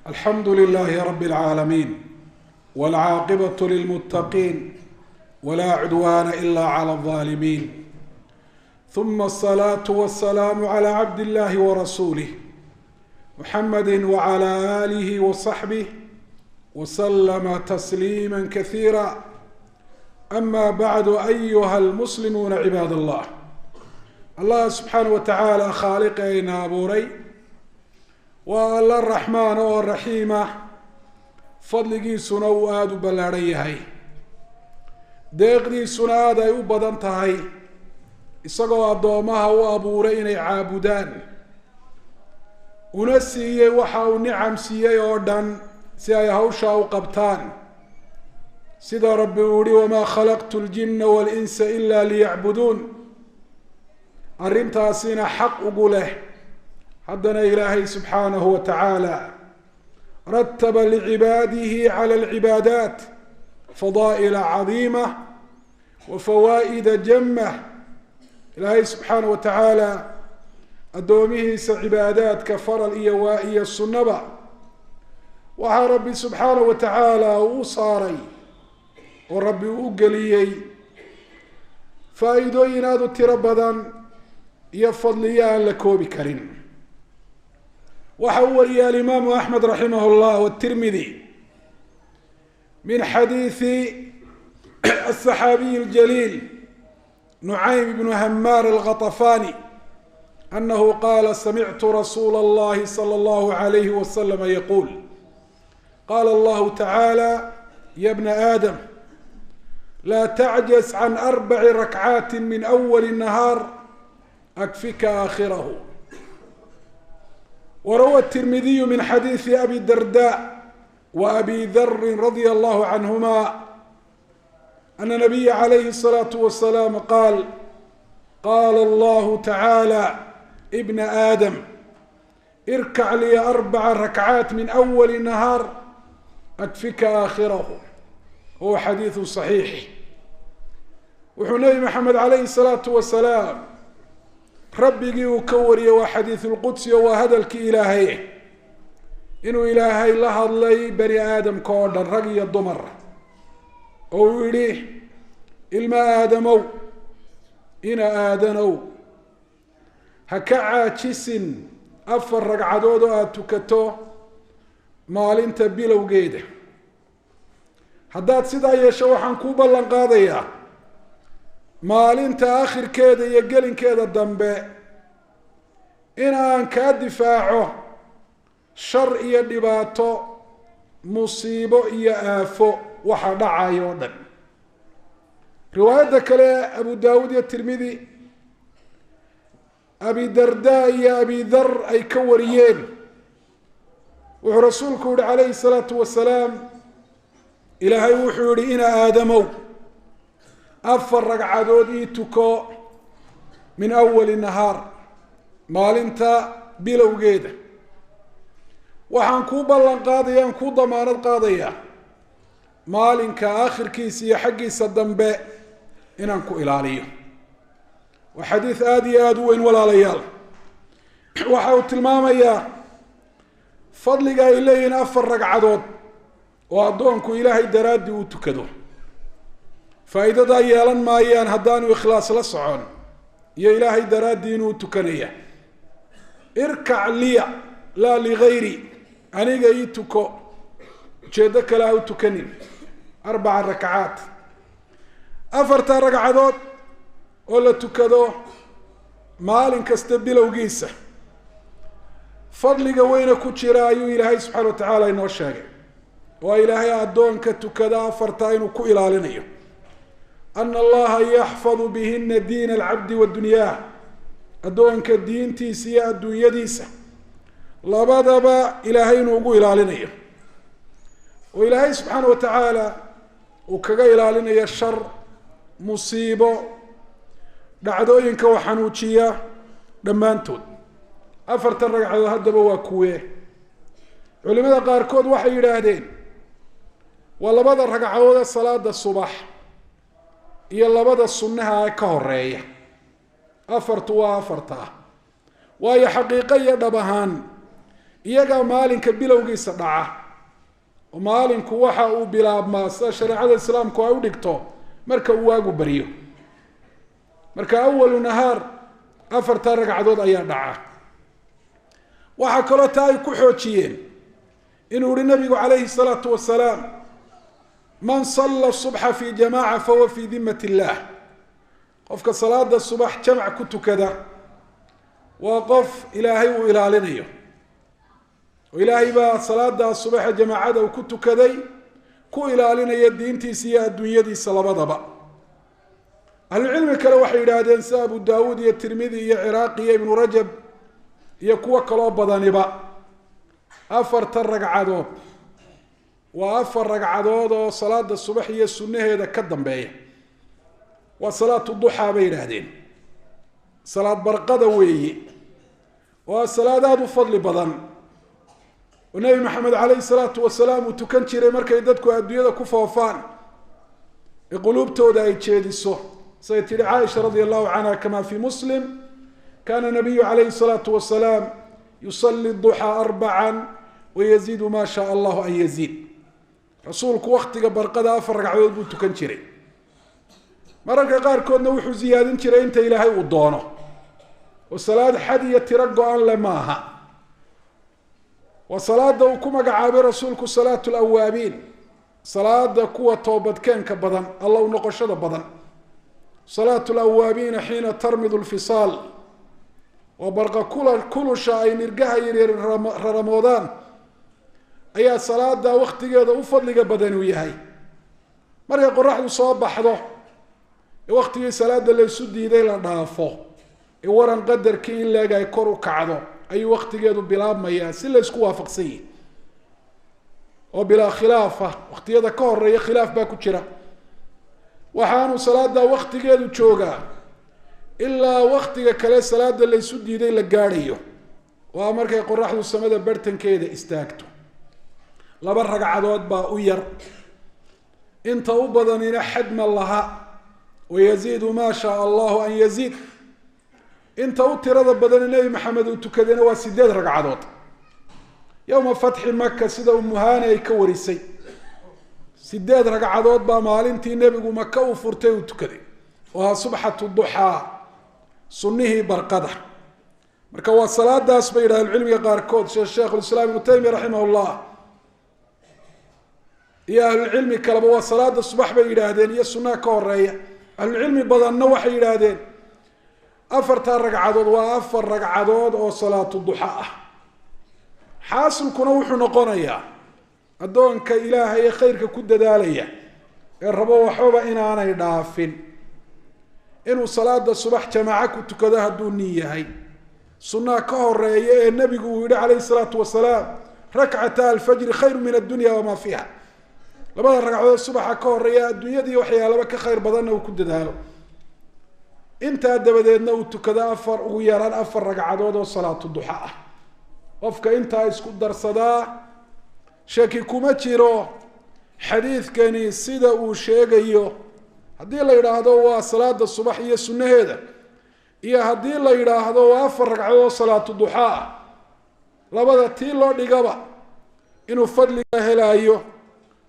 الحمد لله رب العالمين والعاقبة للمتقين ولا عدوان إلا على الظالمين ثم الصلاة والسلام على عبد الله ورسوله محمد وعلى آله وصحبه وسلم تسليما كثيرا أما بعد أيها المسلمون عباد الله الله سبحانه وتعالى خالقنا أبوري والله الرحمن والرحيم فضلقي سنو آدو بلاريهي deeqdii sunaad ay u badan tahay isagoo addoomaha u abuuray inay caabudaan una siiyey waxa uu nicam siiyey oo dhan si ay hawsha u qabtaan sida rabbi uu yidhi wamaa khalaqtu ljinna walinsa ila liyacbuduun arrintaasina xaq ugu leh haddana ilaahay subxaanahu wa tacaala rataba licibaadihi cala alcibaadaat فضائل عظيمة وفوائد جمة إلهي سبحانه وتعالى أدومه عبادات كفر الإيوائية السنبة وها ربي سبحانه وتعالى وصاري وربي أقليي فايدوين هذا التربضا يفضليان لكوب كريم وحول يا الإمام أحمد رحمه الله والترمذي من حديث الصحابي الجليل نعيم بن همار الغطفاني أنه قال سمعت رسول الله صلى الله عليه وسلم يقول قال الله تعالى يا ابن آدم لا تعجز عن 4 ركعات من أول النهار أكفك آخره. وروى الترمذي من حديث أبي الدرداء وأبي ذر رضي الله عنهما أن النبي عليه الصلاة والسلام قال قال الله تعالى ابن آدم اركع لي 4 ركعات من أول النهار أكفك آخره. هو حديث صحيح. وحنبي محمد عليه الصلاة والسلام ربي وكوري وحديث القدس وهدلك إلهيه inuu ilaahay la hadlay bani aadamka oo dhan rag iyo dumar oo uu yidhi ilma aadamow ina aadanow ha ka caajisin 4 ragcadood oo aad tukato maalinta bilowgeeda haddaad sidaa yeesho waxaan kuu ballan qaadayaa maalinta aakhirkeeda iyo gelinkeeda dambe in aan kaa difaaco shar iyo dhibaato musiibo iyo aafo waxa dhacayo oo dhan. riwaayada kale Abu Daawud iyo Tirmidhi Abi Darda iyo Abi Dhar ay ka wariyeen wuxuu rasuulku yidhi calayhi salaatu wasalaam ilaahay wuxuu yidhi ina aadamow 4 ragcadood ii tuko min awali nahaar maalinta bilowgeeda waxaan kuu ballan qaadaya aan kuu damaanad qaadayaa maalinka aakhirkiisa iyo xaggiisa dambe inaan ku ilaaliyo. waa xadiis aada iyo aada u weyn walaalayaal. waxa uu tilmaamayaa fadliga ay leeyihiin 4 ragcadood oo addoonku ilaahay daraaddii uu tukado. faa'iidadaa yeelan maayaan haddaanu ikhlaas la socon iyo ilaahay daraaddii inuu tukanaya. irkac liya laa ligayri aniga ii tuko ujeeddo kale ha u tukanin 4 ragcaad 4 ragcadood oo la tukado maalin kasta bilowgiisa fadliga weyna ku jira ayuu ilaahay subxaana wa tacaala inoo sheegay waa ilaahay addoonka tukada 4 inuu ku ilaalinayo ana allaha yaxfadu bihina diina alcabdi wa dunyaah addoonka diintiisa iyo adduunyadiisa labadaba ilaahay inuu ugu ilaalinayo oo ilaahay subxaana wa tacaala uu kaga ilaalinayo shar musiibo dhacdooyinka wax xanuujiya dhammaantood. 4 ragcadood haddaba waa kuwee culimada qaarkood waxay yidhaahdeen waa 2 ragcadood ee salaada subax iyo 2 sunnaha ka horeeya. 4 waa 4 waayo xaqiiqo iyo dhab ahaan iyagaa maalinka bilowgiisa dhaca oo maalinku waxa uu bilaabmaa sida shareecada islaamku ay u dhigto marka uu waagu baryo marka awalu nahaar afarta ragcadood ayaa dhaca waxaa kaloo taa ay ku xoojiyeen inuu yihi nabigu calayhi salaatu wasalaam man salla subxa fi jamaaca fahuwa fi dimat illah qofka salaada subax jamac ku tukada waa qof ilaahay uu ilaalinayo oo ilaahay baa salaada subaxa jamaacada uu ku tukaday ku ilaalinaya diintiisa iyo adduunyadiisa labadaba ahlucilmi kale waxay yidhaahdeen sida abu daawuud iyo tirmidi iyo ciraaqi iyo ibnu rajab iyo kuwo kaloo badaniba afarta ragcadood waa afar ragcadood oo salaada subax iyo sunnaheeda ka dambeeya waa salaatu duxaa bay yidhaahdeen salaad barqada weeye waa salaad aada u fadli badan oo nebi maxamed calayhi salaatu wasalaam uu tukan jiray markay dadku adduunyada ku foofaan ee quluubtooda ay jeediso siday tihi caaisha radia allahu canha kama fi muslim kana nabiyu calayhi salaatu wasalaam yusali duxaa arbacan wayaziidu ma shaa allahu an yaziid rasuulku waktiga barqada afar ragcadood buu tukan jiray mararka qaarkoodna wuxuu ziyaadin jiray inta ilaahay uu doono oo salaad xad iyo tiro go-an le maaha waa salaada uu ku magacaabay rasuulku salaatu lawaabiin salaada kuwa toobadkeenka badan alla u noqoshada badan salaatu lawaabiina xiina tarmidu lfisaal waa barqa kulusha ay nirgaha yaryar raramoodaan ayaa salaada waktigeeda u fadliga badan uu yahay markay qoraxdu soo baxdo ee waktigii salaada laysu diiday la dhaafo ee waran qadarkii in leeg ay kor u kacdo ayuu waktigeedu bilaabmayaa si la isku waafaqsan yihi oo bilaa khilaafa waktiyada ka horeeya khilaaf baa ku jira waxaanu salaada waktigeedu joogaa ilaa waktiga kale salaada laysu diiday la gaadhayo waa markay qoraxdu samada bartankeeda istaagto laba ragcadood baa u yar inta u badanina xadma laha wayaziidu maa shaa allahu an yaziid inta u tirada badana nebi maxamed uu tukadayna waa 8 ragcadood yowma fatxi maka sida umuhaani ay ka warisay 8 ragcadood baa maalintii nebigu maka uu furtay uu tukaday waa subxatu duxaa sunnihii barqada marka waa salaadaas bay yidhahdeen cilmiga qaarkood sheekhulislaam ibnu taymiya raximah llah iyo ahlucilmi kaleba waa salaada subax bay yidhaahdeen iyo sunnaha ka horeeya ahlucilmi badanna waxay yidhaahdeen afarta ragcadood waa 4 ragcadood oo salaatu duxa ah xaasilkuna wuxuu noqonayaa addoonka ilaahay ee khayrka ku dadaalaya ee rabo waxbaba inaanay dhaafin inuu salaada subax jamaaco ku tukado hadduu nin yahay sunnaha ka horeeya ee nebigu uu yihi calayhi salaatu wasalaam rakcata alfajri khayru min addunya wamaa fiiha labada ragcadood subaxa ka horeeya adduunyadii waxyaalaba ka khayr badanna uu ku dadaalo intaa dabadeedna uu tukado ugu yaraan 4 ragcadood oo salaatu duxa ah qofka intaa isku darsadaa shaki kuma jiro xadiidkani sida uu sheegayo haddii la yidhaahdo waa salaada subax iyo sunnaheeda iyo haddii la yidhaahdo waa 4 ragcadood oo salaatu duxa ah labada tii loo dhigaba inuu fadliga helaayo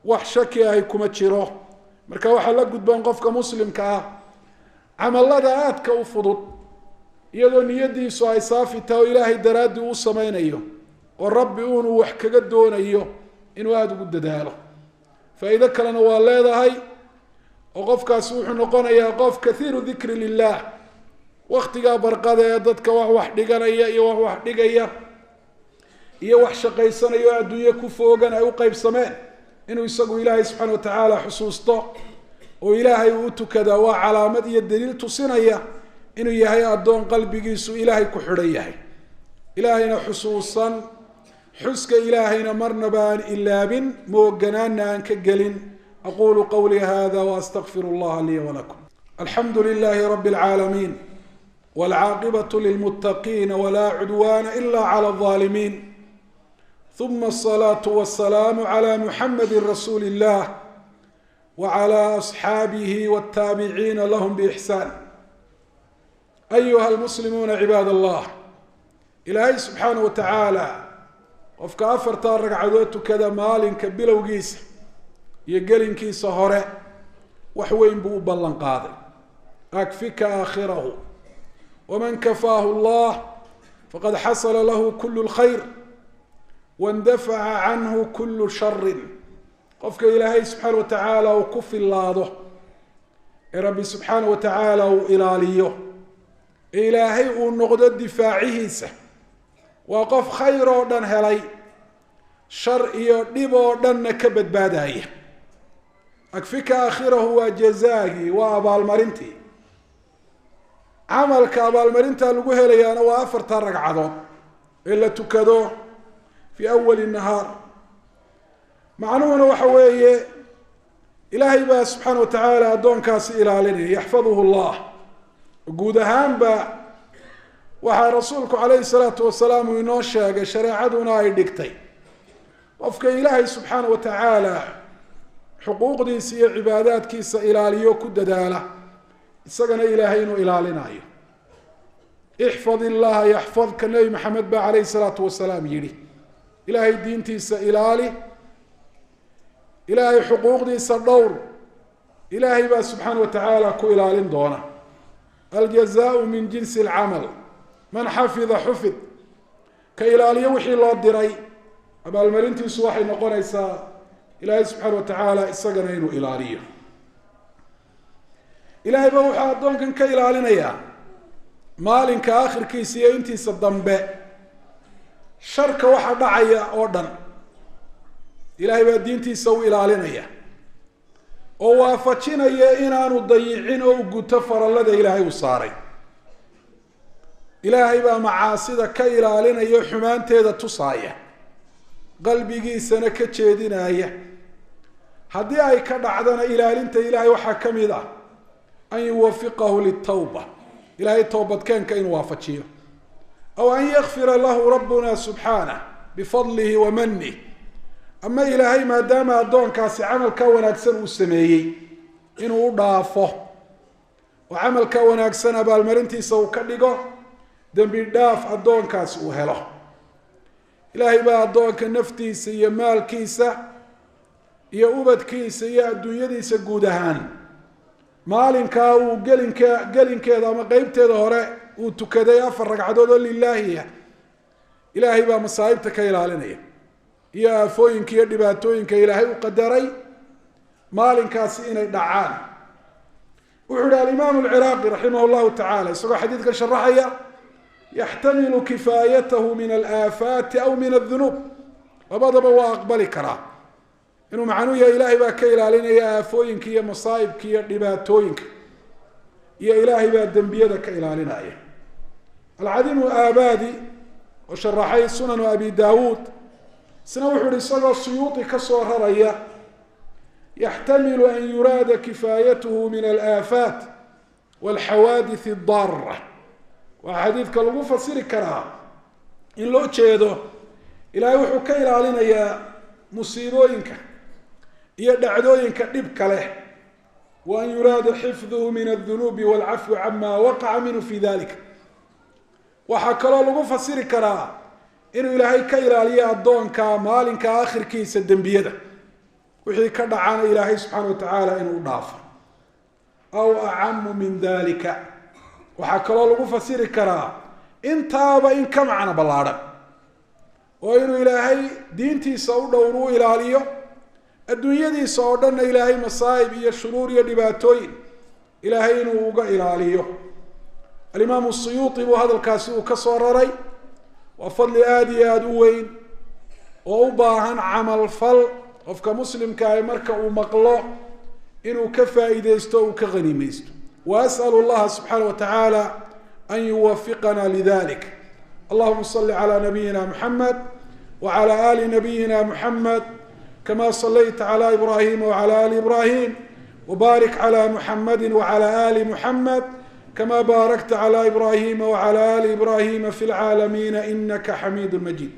wax shaki ahy kuma jiro marka waxaa la gudboon qofka muslimka ah camalada aadka u fudud iyadoo niyadiisu ay saafi tahay oo ilaahay daraaddi u samaynayo oo rabbi uunu wax kaga doonayo inuu aada ugu dadaalo faa'iido kalena waa leedahay oo qofkaasi wuxuu noqonayaa qof kathiiru dikri lilah waktigaa barqada ee dadka wax dhiganaya iyo wax dhigaya iyo wax shaqaysanaya oo adduunye ku foogan ay u qaybsameen inuu isagu ilaahay subxaana watacaala xusuusto oo ilaahay uu tukadaa waa calaamad iyo daliil tusinaya inuu yahay addoon qalbigiisu ilaahay ku xidhan yahay ilaahayna xusuusan xuska ilaahayna marnaba aan ilaabin mooganaana aan ka gelin aqulu qawlii hada waastaqfiru allaha lii walakum alxamdu lilahi rabi اlcaalamiin wاlcaaqibatu lilmuttaqiina walaa cudwana ila clى الظaalimiin ثم الصلاة والسلام على محمد رسول الله وعلى أصحابه والتابعين لهم بإحسان أيها المسلمون عباد الله إلهي سبحانه وتعالى qofka afartaa ragcadood tukada maalinka bilowgiisa iyo gelinkiisa hore wax weyn buu u ballan qaaday. akfika aakhirahu waman kafaahu allah faqad xasala lahu kulu lkhayr waindafaca canhu kulu sharin. qofka ilaahay subxaana wa tacaala uu ku fillaado ee rabbi subxaana wa tacaala uu ilaaliyo ee ilaahay uu noqdo difaacihiisa, waa qof khayr oo dhan helay, shar iyo dhib oo dhanna ka badbaadaya. akfika aakhirahu waa jazaagii, waa abaalmarintii. camalka abaalmarintaa lagu helayaana waa afartaa ragcadood ee la tukado fii awali nahaar. macnuhuna waxa weeye ilaahay baa subxaana wa tacaala addoonkaasi ilaalinaya, yaxfaduhu llah. guud ahaanba waxaa rasuulku calayhi salaatu wasalaam uu inoo sheegay, shareecaduna ay dhigtay, qofka ilaahay subxaana wa tacaala xuquuqdiisa iyo cibaadaadkiisa ilaaliyo ku dadaala, isagana ilaahay inuu ilaalinayo. ixfad illaha yaxfadka, nebi maxamed baa calayhi salaatu wasalaam yidhi. ilaahay diintiisa ilaali, ilaahay xuquuqdiisa dhowr, ilaahay baa subxaana wa tacaala ku ilaalin doona. aljazaau min jinsi alcamal, man xafida xufid. ka ilaaliyo wixii loo diray, abaalmarintiisu waxay noqonaysaa ilaahay subxaana wa tacaala isagana inuu ilaaliyo. ilaahay baa wuxuu addoonkan ka ilaalinayaa maalinka aakhirkiisa iyo intiisa dambe sharka waxa dhacaya oo dhan. ilaahay baa diintiisa u ilaalinaya oo waafajinaya inaanu dayicin oo u guto farallada ilaahay uu saaray. ilaahay baa macaasida ka ilaalinaya, xumaanteeda tusaaya, qalbigiisana ka jeedinaya. haddii ay ka dhacdana ilaalinta ilaahay waxaa ka mid ah an yuwafiqahu litawba, ilaahay toobadkeenka inuu waafajiyo. aw an yakfira lahu rabbuna subxaanah bifadlihi wa manih. ama ilaahay maadaama addoonkaasi camalka wanaagsan uu sameeyey inuu u dhaafo oo camalka wanaagsan abaalmarintiisa uu ka dhigo dembi dhaaf addoonkaasi uu helo. ilaahay baa addoonka naftiisa iyo maalkiisa iyo ubadkiisa iyo adduunyadiisa guud ahaan maalinkaa uu gelinkeeda ama qeybteeda hore uu tukaday 4 ragcadood oo lilaahiya, ilaahay baa masaa'ibta ka ilaalinaya iyo aafooyinka iyo dhibaatooyinka ilaahay u qadaray maalinkaasi inay dhacaan. wuxuu ihi alimaamu alciraaqi raximah llahu tacaala isagoo xadiidka sharaxaya, yaxtamilu kifaayatahu min alaafaati aw min adunuub. labadaba waa aqbali karaa inuu macnuu yahay ilaahay baa ka ilaalinaya aafooyinka iyo masaa'ibka iyo dhibaatooyinka, iyo ilaahay baa dembiyada ka ilaalinaya. alcadiimu aabadi oo sharaxay sunanu abi daawuud isna wuxuu ihi isagoo suyuuti ka soo raraya, yaxtamilu an yuraada kifaayatuhu min alaafaat walxawaadith addaara. waxaa xadiidka lagu fasiri karaa in loo jeedo ilaahay wuxuu ka ilaalinayaa musiibooyinka iyo dhacdooyinka dhibka leh, wa an yuraada xifduhu min aldunuubi walcafwi cama waqaca minhu fi dalika. waxaa kaloo lagu fasiri karaa inuu ilaahay ka ilaaliyo addoonka maalinka aakhirkiisa dembiyada, wixii ka dhacana ilaahay subxaana wa tacaala inuu dhaafo. aw acamu min dalika, waxaa kaloo lagu fasiri karaa intaaba in ka macno ballaadhan, oo inuu ilaahay diintiisa u dhowr u ilaaliyo, adduunyadiisa oo dhanna ilaahay masaa'ib iyo shuruur iyo dhibaatooyin ilaahay inuu uga ilaaliyo. alimaamu suyuuti buu hadalkaasi uu ka soo raray. waa fadli aada iyo aada u weyn oo u baahan camal fal qofka muslimka ah marka uu maqlo inuu ka faa'iideysto o uu ka haniimeysto. وأسأل الله سبحانه وتعالى أن يوفقنا لذلك. اللهم صل على نبينا محمد وعلى آل نبينا محمد كما صليت على إبراهيم وعلى آل إبراهيم، وبارك على محمد وعلى آل محمد كما باركت على إبراهيم وعلى آل إبراهيم في العالمين إنك حميد مجيد.